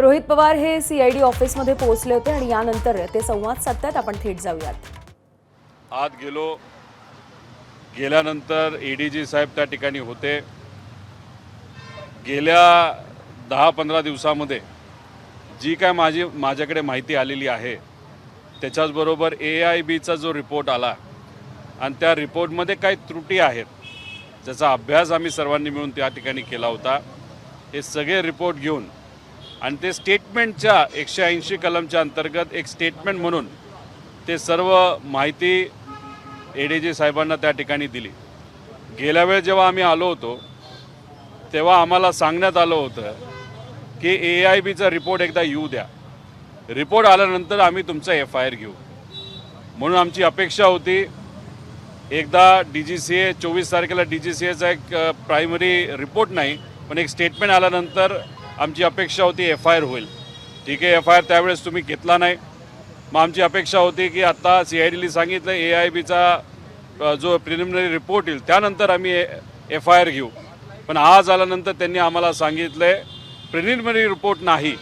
रोहित पवार हे सीआयडी ऑफिसमध्ये पोहोचले होते आणि यानंतर ते संवाद साधतात. आपण थेट जाऊयात. आत गेल्यानंतर एडीजी साहेब त्या ठिकाणी होते. गेल्या 10-15 दिवसामध्ये जी काय माझ्याकडे माहिती आलेली आहे त्याच्याचबरोबर AIBचा जो रिपोर्ट आला आणि त्या रिपोर्टमध्ये काही त्रुटी आहेत ज्याचा अभ्यास आम्ही सर्वांनी मिळून त्या ठिकाणी केला होता. हे सगळे रिपोर्ट घेऊन आणि ते स्टेटमेंटच्या 180 कलमच्या अंतर्गत एक स्टेटमेंट म्हणून ते सर्व माहिती एडीजी साहेबांना त्या ठिकाणी दिली. गेल्या वेळेस जेव्हा आम्ही आलो होतो तेव्हा आम्हाला सांगण्यात आलं होतं की AIBचा रिपोर्ट एकदा येऊ द्या, रिपोर्ट आल्यानंतर आम्ही तुमचा FIR घेऊ. म्हणून आमची अपेक्षा होती एकदा DGCA 24 तारखेला DGCAचा एक प्रायमरी रिपोर्ट नाही पण एक स्टेटमेंट आल्यानंतर आमची अपेक्षा होती FIR होईल. ठीक आहे, FIR त्यावेळेस तुम्ही घेतला नाही. मग आमची अपेक्षा होती की आता CIDला सांगितलं AIBचा जो प्रिलिमिनरी रिपोर्ट येईल त्यानंतर आम्ही FIR घेऊ. पण आज आल्यानंतर त्यांनी आम्हाला सांगितलं आहे प्रिलिमिनरी रिपोर्ट नाही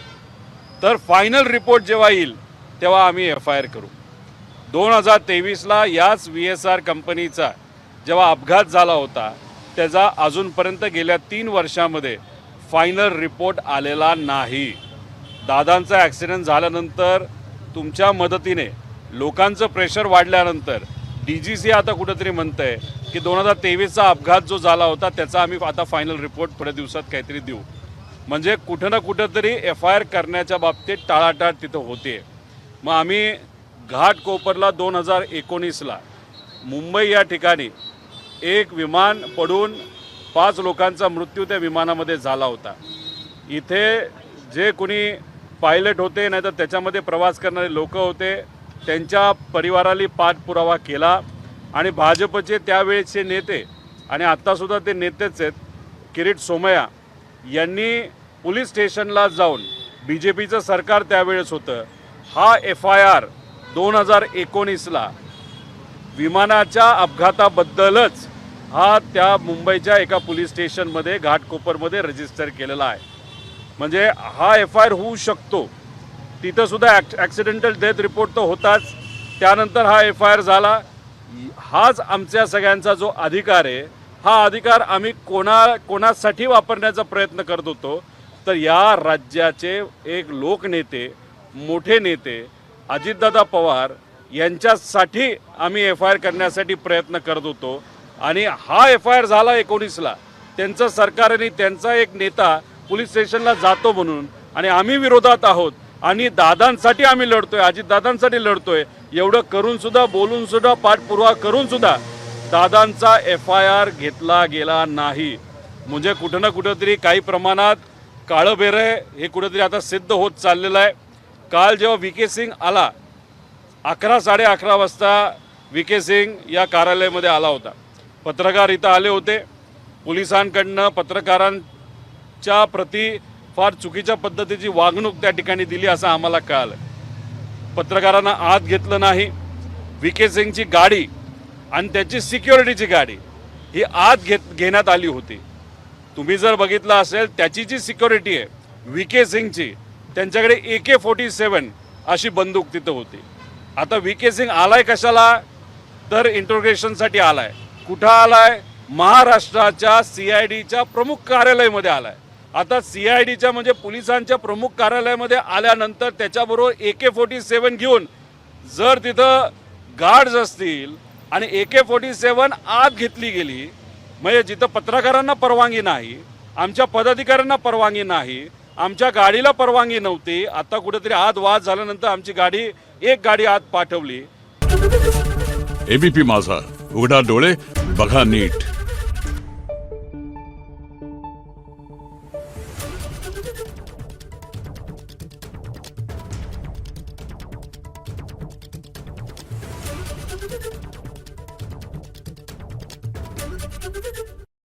तर फायनल रिपोर्ट जेव्हा येईल तेव्हा आम्ही FIR करू. 2023ला याच VSR कंपनीचा जेव्हा अपघात झाला होता त्याचा अजूनपर्यंत गेल्या 3 वर्षामध्ये फायनल रिपोर्ट आलेला नाही. दादांचा ॲक्सिडेंट झाल्यानंतर तुमच्या मदतीने लोकांचं प्रेशर वाढल्यानंतर DGCA आता कुठंतरी म्हणतं आहे की 2023चा अपघात जो झाला होता त्याचा आम्ही आता फायनल रिपोर्ट थोड्या दिवसात काहीतरी देऊ. म्हणजे कुठं ना कुठंतरी FIR करण्याच्या बाबतीत टाळाटाळ तिथं होते. मग आम्ही घाटकोपरला 2019ला मुंबई या ठिकाणी एक विमान पडून 5 लोकांचा मृत्यू त्या विमानामध्ये झाला होता. इथे जे कोणी पायलट होते नाही तर त्याच्यामध्ये प्रवास करणारे लोक होते त्यांच्या परिवाराला पाठपुरावा केला आणि भाजपचे त्यावेळेचे नेते आणि आत्तासुद्धा ते नेतेच आहेत किरीट सोमय्या यांनी पोलीस स्टेशनला जाऊन BJPचं सरकार त्यावेळेस होतं हा FIR 2019ला विमानाच्या अपघाताबद्दलच हा त्या मुंबईच्या एका पोलीस स्टेशनमध्ये घाटकोपरमध्ये रजिस्टर केलेला आहे. म्हणजे हा FIR होऊ शकतो. तिथंसुद्धा ॲक्सिडेंटल डेथ रिपोर्ट तर होताच, त्यानंतर हा FIR झाला. हाच आमच्या सगळ्यांचा जो अधिकार आहे हा अधिकार आम्ही कोणासाठी वापरण्याचा प्रयत्न करत होतो तर या राज्याचे एक लोकनेते मोठे नेते अजितदादा पवार यांच्यासाठी आम्ही FIR करण्यासाठी प्रयत्न करत होतो. आणि हा FIR झाला 19ला. त्यांचं सरकार आणि त्यांचा एक नेता पोलीस स्टेशनला जातो म्हणून आणि आम्ही विरोधात आहोत आणि दादांसाठी आम्ही लढतोय, अजितदादांसाठी लढतोय. एवढं करूनसुद्धा बोलूनसुद्धा पाठपुरावा करूनसुद्धा दादांचा FIR घेतला गेला नाही. म्हणजे कुठं ना कुठंतरी काही प्रमाणात काळं बेर आहे हे कुठंतरी आता सिद्ध होत चाललेलं आहे. काल जेव्हा VK सिंग आला 11-11:30 वाजता VK सिंग या कार्यालयामध्ये आला होता. पत्रकार इथं आले होते. पोलिसांकडनं पत्रकारांच्या प्रती फार चुकीच्या पद्धतीची वागणूक त्या ठिकाणी दिली असं आम्हाला कळालं. पत्रकारांना आत घेतलं नाही. VK सिंगची गाडी आणि त्याची सिक्युरिटीची गाडी ही आत घेण्यात आली होती. तुम्ही जर बघितलं असेल त्याची जी सिक्युरिटी आहे VK सिंगची त्यांच्याकडे AK-47 अशी बंदूक तिथं होती. आता VK सिंग आलाय कशाला तर इंट्रोगेशनसाठी आलाय. कुठं आलाय? महाराष्ट्राच्या CIDच्या प्रमुख कार्यालयामध्ये आलाय. आता CIDच्या म्हणजे पोलिसांच्या प्रमुख कार्यालयामध्ये आल्यानंतर त्याच्याबरोबर AK-47 घेऊन जर तिथं गार्ड्स असतील आणि AK-47 आत घेतली गेली म्हणजे जिथं पत्रकारांना परवानगी नाही, आमच्या पदाधिकाऱ्यांना परवानगी नाही, आमच्या गाडीला परवानगी नव्हती. आता कुठेतरी आत वाद झाल्यानंतर आमची एक गाडी आत पाठवली. ABP माझा, उघडा डोळे बघा नीट.